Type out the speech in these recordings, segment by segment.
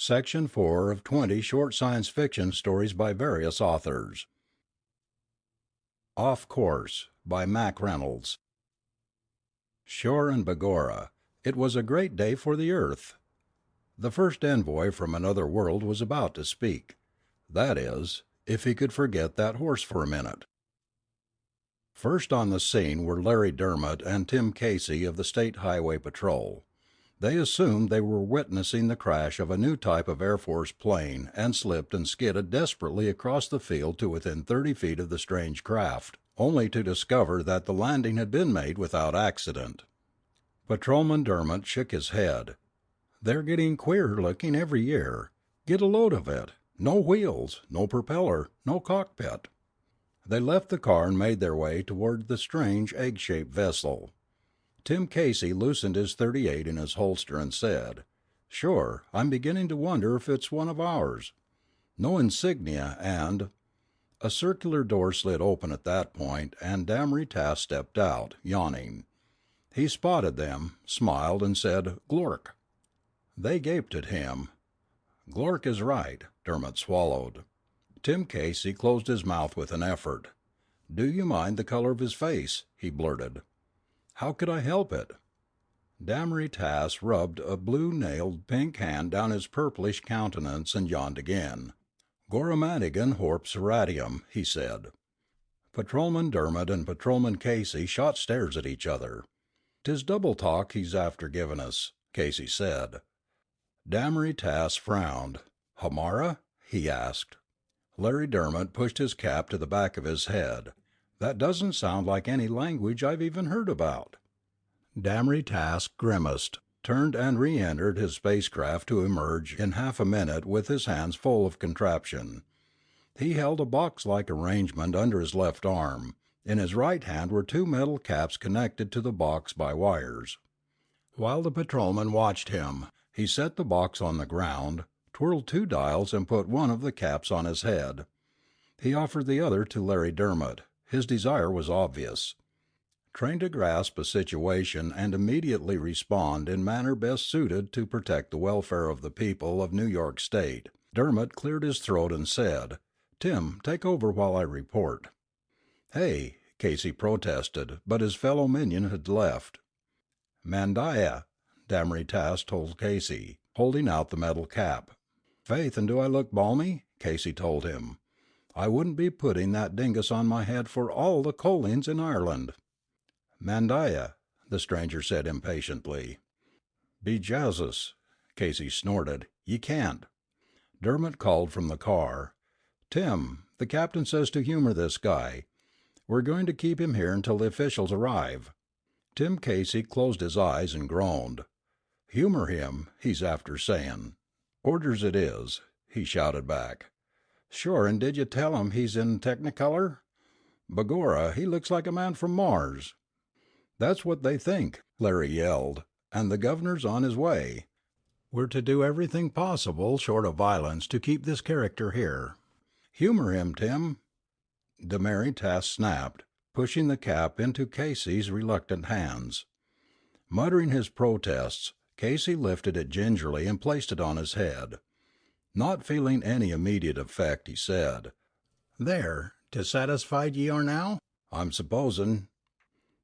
Section 4 of 20 short science fiction stories by various authors. Off Course by Mac Reynolds. Shore and Bagora. It was a great day for the earth. The first envoy from another world was about to speak. That is, if he could forget that horse for a minute. First on the scene were Larry Dermott and Tim Casey of the State Highway Patrol. They assumed they were witnessing the crash of a new type of Air Force plane and slipped and skidded desperately across the field to within 30 feet of the strange craft, only to discover that the landing had been made without accident. Patrolman Dermott shook his head. "They're getting queerer looking every year. Get a load of it. No wheels, no propeller, no cockpit." They left the car and made their way toward the strange egg-shaped vessel. Tim Casey loosened his .38 in his holster and said, "Sure, I'm beginning to wonder if it's one of ours. No insignia and—" A circular door slid open at that point and Damery Tass stepped out, yawning. He spotted them, smiled, and said, "Glork." They gaped at him. "Glork is right," Dermott swallowed. Tim Casey closed his mouth with an effort. "Do you mind the color of his face?" he blurted. "How could I help it?" Damery Tass rubbed a blue-nailed pink hand down his purplish countenance and yawned again. "Goromatigan Horpes Radium," he said. Patrolman Dermott and Patrolman Casey shot stares at each other. "'Tis double talk he's after givin' us," Casey said. Damery Tass frowned. "Hamara?" he asked. Larry Dermott pushed his cap to the back of his head. "That doesn't sound like any language I've even heard about." Damery Tass grimaced, turned and re-entered his spacecraft to emerge in half a minute with his hands full of contraption. He held a box-like arrangement under his left arm. In his right hand were two metal caps connected to the box by wires. While the patrolman watched him, he set the box on the ground, twirled two dials and put one of the caps on his head. He offered the other to Larry Dermott. His desire was obvious. Trained to grasp a situation and immediately respond in manner best suited to protect the welfare of the people of New York State, Dermott cleared his throat and said, "Tim, take over while I report." "Hey," Casey protested, but his fellow minion had left. "Mandaya," Damery Tass told Casey, holding out the metal cap. "Faith, and do I look balmy?" Casey told him. "I wouldn't be putting that dingus on my head for all the colleens in Ireland." "Mandaya," the stranger said impatiently. "Be Jasus," Casey snorted. "Ye can't." Dermott called from the car, "Tim, the captain says to humor this guy. We're going to keep him here until the officials arrive." Tim Casey closed his eyes and groaned. "Humor him, he's after sayin'." "Orders it is," he shouted back. "Sure, and did you tell him he's in Technicolor? Begorra, he looks like a man from Mars." "That's what they think," Larry yelled, "and the governor's on his way. We're to do everything possible short of violence to keep this character here." "Humor him, Tim." Damery Tass snapped, pushing the cap into Casey's reluctant hands. Muttering his protests, Casey lifted it gingerly and placed it on his head. Not feeling any immediate effect, he said, "There, 'tis satisfied ye are now, I'm supposin'."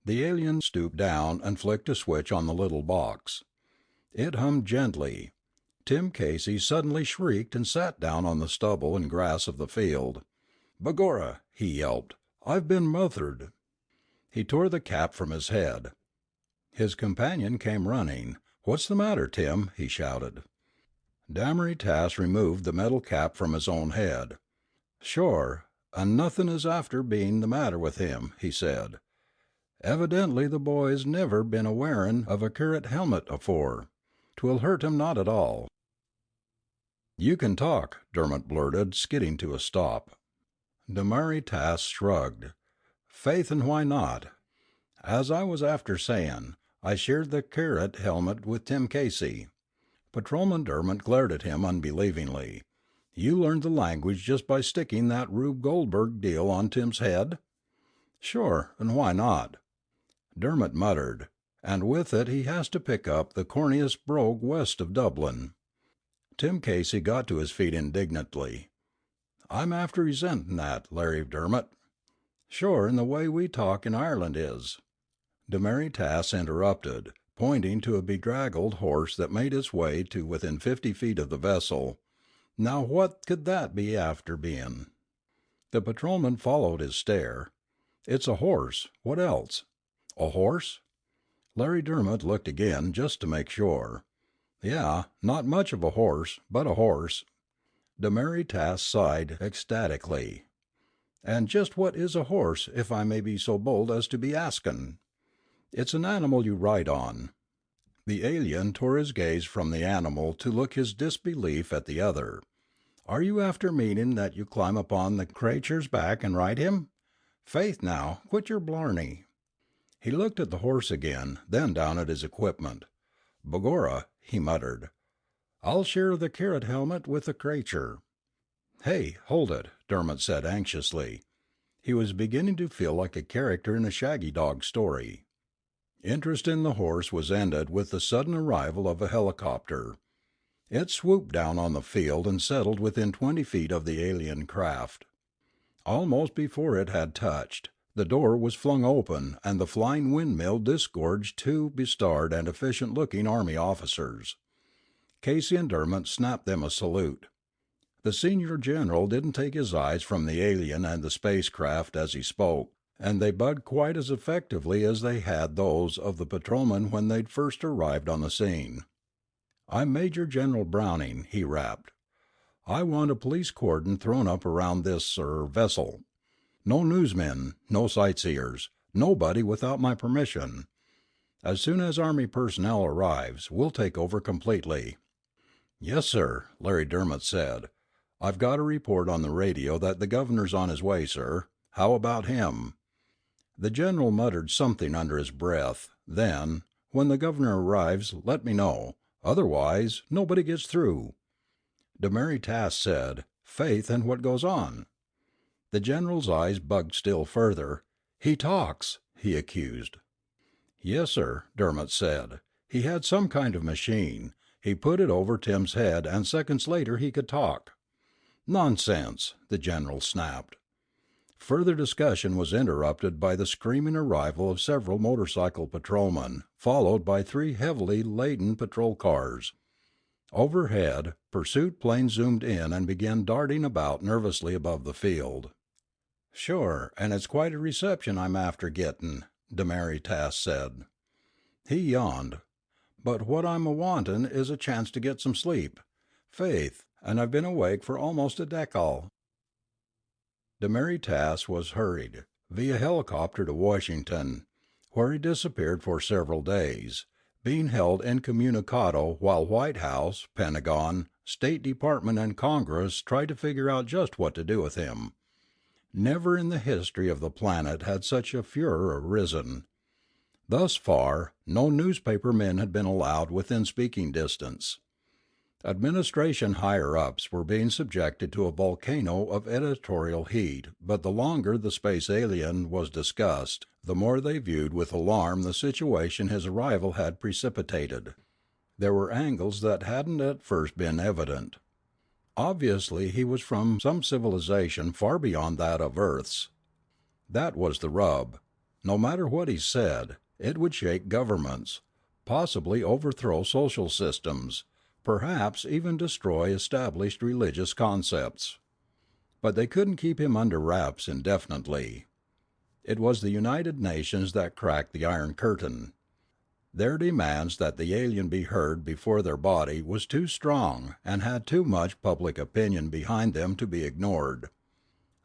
The alien stooped down and flicked a switch on the little box. It hummed gently. Tim Casey suddenly shrieked and sat down on the stubble and grass of the field. "Begorra," he yelped, "I've been mothered." He tore the cap from his head. His companion came running. "What's the matter, Tim?" he shouted. Damery Tass removed the metal cap from his own head. "Sure, and nothin' is after bein' the matter with him," he said. "Evidently the boy's never been a wearin' of a curret helmet afore. 'Twill hurt him not at all." "You can talk," Dermott blurted, skidding to a stop. Damery Tass shrugged. "Faith, and why not? As I was after sayin', I shared the curret helmet with Tim Casey." Patrolman Dermott glared at him unbelievingly. "You learned the language just by sticking that Rube Goldberg deal on Tim's head?" "Sure, and why not?" Dermott muttered, "And with it he has to pick up the corniest brogue west of Dublin." Tim Casey got to his feet indignantly. "I'm after resentin' that, Larry Dermott. Sure, and the way we talk in Ireland is," Demery Tass interrupted, pointing to a bedraggled horse that made its way to within 50 feet of the vessel. "Now what could that be after bein'?" The patrolman followed his stare. "It's a horse. What else?" "A horse?" Larry Dermott looked again, just to make sure. "Yeah, not much of a horse, but a horse." Demery Tass sighed ecstatically. "And just what is a horse, if I may be so bold as to be askin'?" "It's an animal you ride on." The alien tore his gaze from the animal to look his disbelief at the other. "Are you after meanin' that you climb upon the crayture's back and ride him? Faith now, quit your blarney." He looked at the horse again, then down at his equipment. "Begorra," he muttered, "I'll share the carrot helmet with the crayture." "Hey, hold it," Dermott said anxiously. He was beginning to feel like a character in a Shaggy Dog story. Interest in the horse was ended with the sudden arrival of a helicopter. It swooped down on the field and settled within 20 feet of the alien craft. Almost before it had touched, the door was flung open and the flying windmill disgorged two bestarred and efficient looking army officers. Casey and Dermott snapped them a salute. The senior general didn't take his eyes from the alien and the spacecraft as he spoke, and they bugged quite as effectively as they had those of the patrolman when they'd first arrived on the scene. "I'm Major General Browning," he rapped. "I want a police cordon thrown up around this vessel. No newsmen, no sightseers, nobody without my permission. As soon as Army personnel arrives, we'll take over completely." "Yes, sir," Larry Dermott said. "I've got a report on the radio that the governor's on his way, sir. How about him?" The general muttered something under his breath, then, "When the governor arrives, let me know. Otherwise, nobody gets through." Demery Tass said, "Faith, and what goes on?" The general's eyes bugged still further. "He talks!" he accused. "Yes, sir," Dermott said. "He had some kind of machine. He put it over Tim's head and seconds later he could talk." "Nonsense!" the general snapped. Further discussion was interrupted by the screaming arrival of several motorcycle patrolmen, followed by 3 heavily laden patrol cars. Overhead, pursuit planes zoomed in and began darting about nervously above the field. "Sure, and it's quite a reception I'm after gettin'," Demery Tass said. He yawned. "But what I'm a wantin' is a chance to get some sleep. Faith, and I've been awake for almost a decade." Demery Tass was hurried, via helicopter, to Washington, where he disappeared for several days, being held incommunicado while White House, Pentagon, State Department, and Congress tried to figure out just what to do with him. Never in the history of the planet had such a furor arisen. Thus far, no newspaper men had been allowed within speaking distance. Administration higher-ups were being subjected to a volcano of editorial heat, but the longer the space alien was discussed, the more they viewed with alarm the situation his arrival had precipitated. There were angles that hadn't at first been evident. Obviously he was from some civilization far beyond that of Earth's. That was the rub. No matter what he said, it would shake governments, possibly overthrow social systems, perhaps even destroy established religious concepts. But they couldn't keep him under wraps indefinitely. It was the United Nations that cracked the Iron Curtain. Their demands that the alien be heard before their body was too strong and had too much public opinion behind them to be ignored.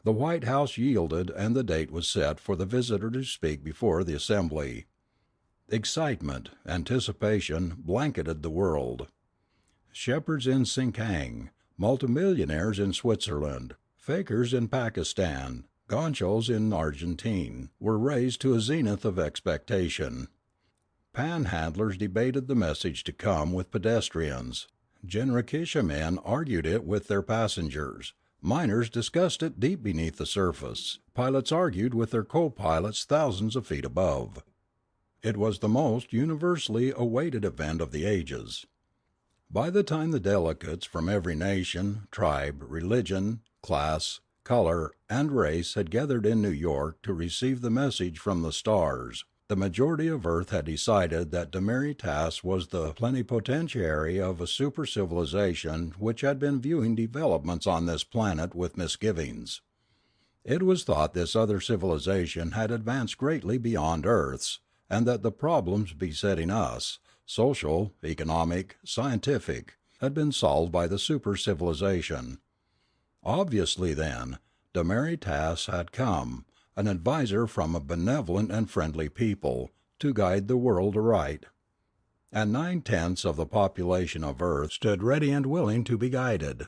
The White House yielded and the date was set for the visitor to speak before the assembly. Excitement, anticipation, blanketed the world. Shepherds in Sinkiang, multimillionaires in Switzerland, fakers in Pakistan, gonchos in Argentine, were raised to a zenith of expectation. Panhandlers debated the message to come with pedestrians, jinrikisha men argued it with their passengers, miners discussed it deep beneath the surface, pilots argued with their co-pilots thousands of feet above. It was the most universally awaited event of the ages. By the time the delegates from every nation, tribe, religion, class, color, and race had gathered in New York to receive the message from the stars, the majority of Earth had decided that Demaritas was the plenipotentiary of a super civilization which had been viewing developments on this planet with misgivings. It was thought this other civilization had advanced greatly beyond Earth's, and that the problems besetting us, social, economic, scientific, had been solved by the super civilization. Obviously, then, Demaritas had come, an adviser from a benevolent and friendly people, to guide the world aright. And 9/10ths of the population of Earth stood ready and willing to be guided.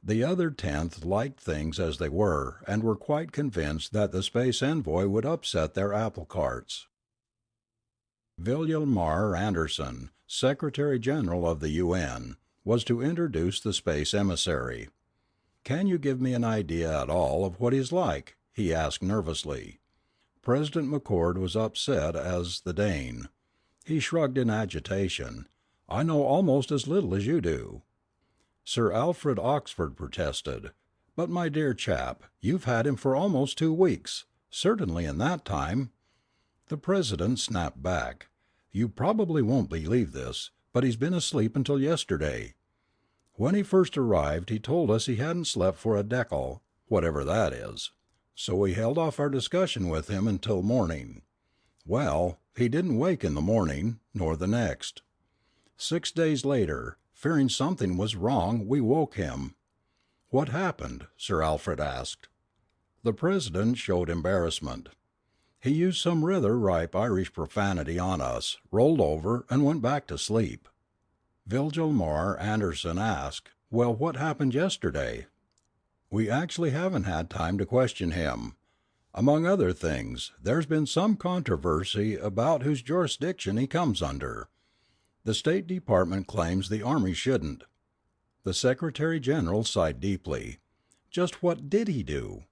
The other tenth liked things as they were and were quite convinced that the space envoy would upset their apple carts. Vilhjalmur Anderson, Secretary General of the UN, was to introduce the space emissary. "Can you give me an idea at all of what he is like?" he asked nervously. President McCord was upset as the Dane. He shrugged in agitation. "I know almost as little as you do." Sir Alfred Oxford protested. "But my dear chap, you've had him for almost 2 weeks. Certainly in that time—" The president snapped back. "You probably won't believe this, but he's been asleep until yesterday. When he first arrived he told us he hadn't slept for a decal, whatever that is. So we held off our discussion with him until morning. Well, he didn't wake in the morning, nor the next. 6 days later, fearing something was wrong, we woke him." "What happened?" Sir Alfred asked. The president showed embarrassment. "He used some rather ripe Irish profanity on us, rolled over, and went back to sleep." Vilhjalmur Anderson asked, "Well, what happened yesterday?" "We actually haven't had time to question him. Among other things, there's been some controversy about whose jurisdiction he comes under. The State Department claims the Army shouldn't." The Secretary General sighed deeply. "Just what did he do?"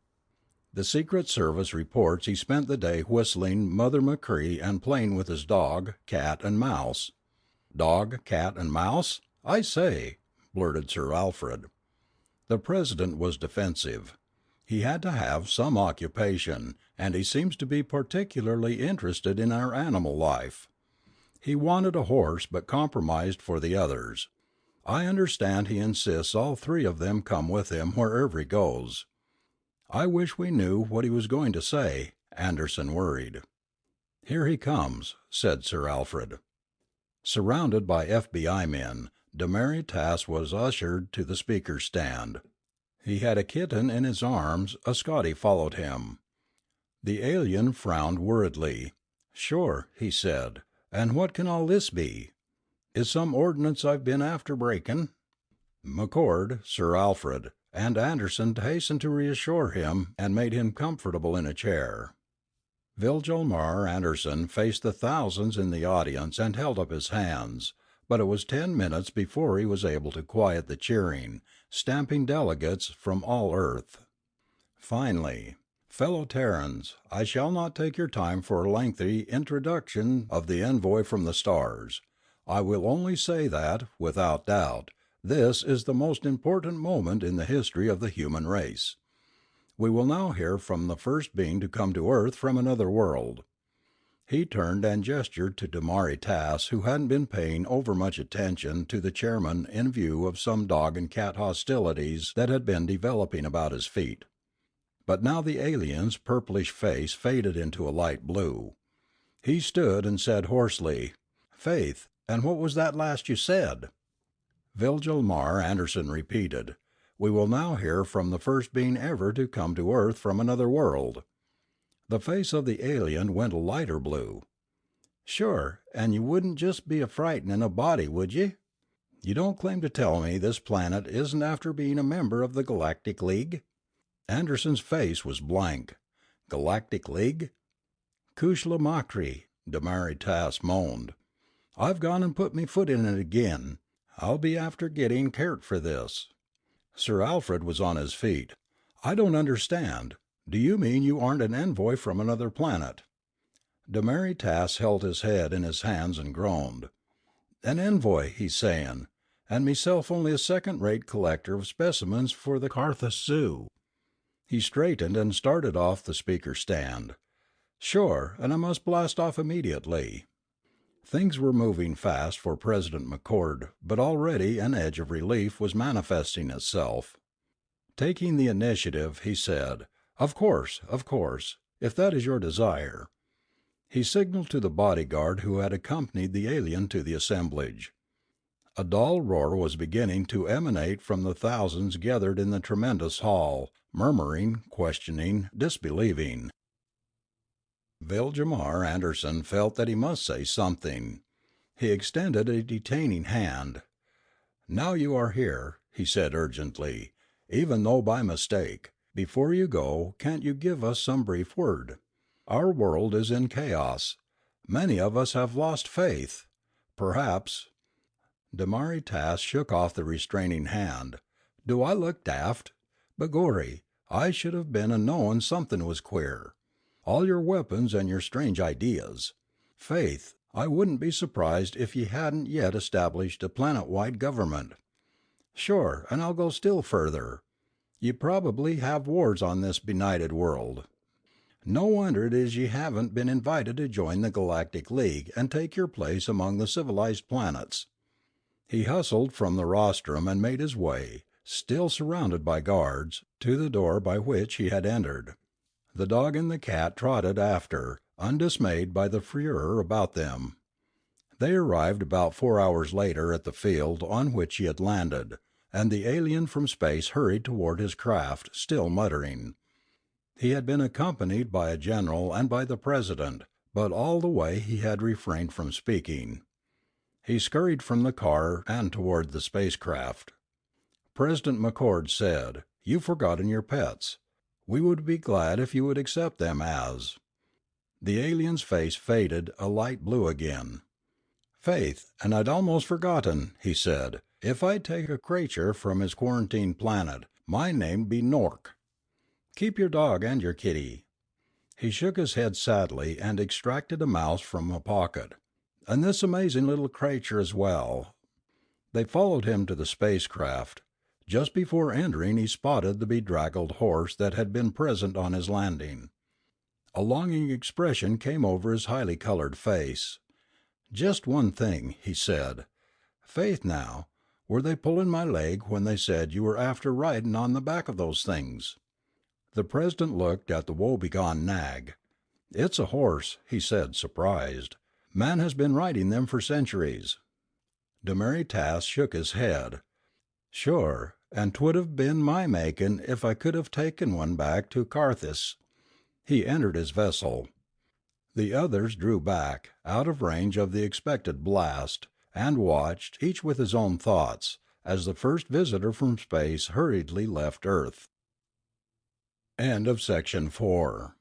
"The Secret Service reports he spent the day whistling Mother Machree and playing with his dog, cat, and mouse." "Dog, cat, and mouse? I say!" blurted Sir Alfred. The president was defensive. He had to have some occupation, and he seems to be particularly interested in our animal life. He wanted a horse but compromised for the others. I understand he insists all 3 of them come with him wherever he goes. I wish we knew what he was going to say," Anderson worried. "Here he comes," said Sir Alfred. Surrounded by FBI men, Demaritas was ushered to the speaker's stand. He had a kitten in his arms, a Scotty followed him. The alien frowned worriedly. "Sure," he said, "and what can all this be? Is some ordinance I've been after breakin'?" McCord, Sir Alfred, and Anderson hastened to reassure him and made him comfortable in a chair. Vilhjalmur Anderson faced the thousands in the audience and held up his hands, but it was 10 minutes before he was able to quiet the cheering, stamping delegates from all Earth. Finally, "Fellow Terrans, I shall not take your time for a lengthy introduction of the envoy from the stars. I will only say that, without doubt, this is the most important moment in the history of the human race. We will now hear from the first being to come to Earth from another world." He turned and gestured to Demaritas, who hadn't been paying overmuch attention to the chairman in view of some dog and cat hostilities that had been developing about his feet. But now the alien's purplish face faded into a light blue. He stood and said hoarsely, "Faith, and what was that last you said?" Vilhjalmur Anderson repeated, "We will now hear from the first being ever to come to Earth from another world." The face of the alien went a lighter blue. "Sure, and you wouldn't jest be a-frightenin' a body, would ye? You don't claim to tell me this planet isn't after being a member of the Galactic League?" Anderson's face was blank. "Galactic League?" "Cushla Machree," Demaritas moaned. "I've gone and put me foot in it agin. I'll be after getting Kirk for this." Sir Alfred was on his feet. "I don't understand. Do you mean you aren't an envoy from another planet?" Demaritas held his head in his hands and groaned. "An envoy, he's sayin'. and meself only a second-rate collector of specimens for the Carthus Zoo." He straightened and started off the speaker stand. "Sure, and I must blast off immediately." Things were moving fast for President McCord, but already an edge of relief was manifesting itself. Taking the initiative, he said, Of course, if that is your desire." He signaled to the bodyguard who had accompanied the alien to the assemblage. A dull roar was beginning to emanate from the thousands gathered in the tremendous hall, murmuring, questioning, disbelieving. Viljamar Anderson felt that he must say something. He extended a detaining hand. "Now you are here," he said urgently, "even though by mistake. Before you go, can't you give us some brief word? Our world is in chaos. Many of us have lost faith. Perhaps—" Damari Tass shook off the restraining hand. "Do I look daft? Begorry, I should have been a knowin' somethin' was queer. All your weapons and your strange ideas. Faith, I wouldn't be surprised if ye hadn't yet established a planet-wide government. Sure, and I'll go still further. Ye probably have wars on this benighted world. No wonder it is ye haven't been invited to join the Galactic League and take your place among the civilized planets." He hustled from the rostrum and made his way, still surrounded by guards, to the door by which he had entered. The dog and the cat trotted after, undismayed by the furor about them. They arrived about 4 hours later at the field on which he had landed, and the alien from space hurried toward his craft, still muttering. He had been accompanied by a general and by the president, but all the way he had refrained from speaking. He scurried from the car and toward the spacecraft. President McCord said, "You've forgotten your pets. We would be glad if you would accept them as—" The alien's face faded a light blue again. "Faith, and I'd almost forgotten," he said. "If I take a cratur from his quarantine planet, my name'd be Nork. Keep your dog and your kitty." He shook his head sadly and extracted a mouse from a pocket. "And this amazing little cratur as well." They followed him to the spacecraft. Just before entering he spotted the bedraggled horse that had been present on his landing. A longing expression came over his highly colored face. "Just one thing," he said. "Faith now, were they pulling my leg when they said you were after riding on the back of those things?" The president looked at the woebegone nag. "It's a horse," he said, surprised. "Man has been riding them for centuries." Damari Tass shook his head. "Sure, and 'twould have been my makin' if I could have taken one back to Carthys." He entered his vessel. The others drew back, out of range of the expected blast, and watched, each with his own thoughts, as the first visitor from space hurriedly left Earth. End of section 4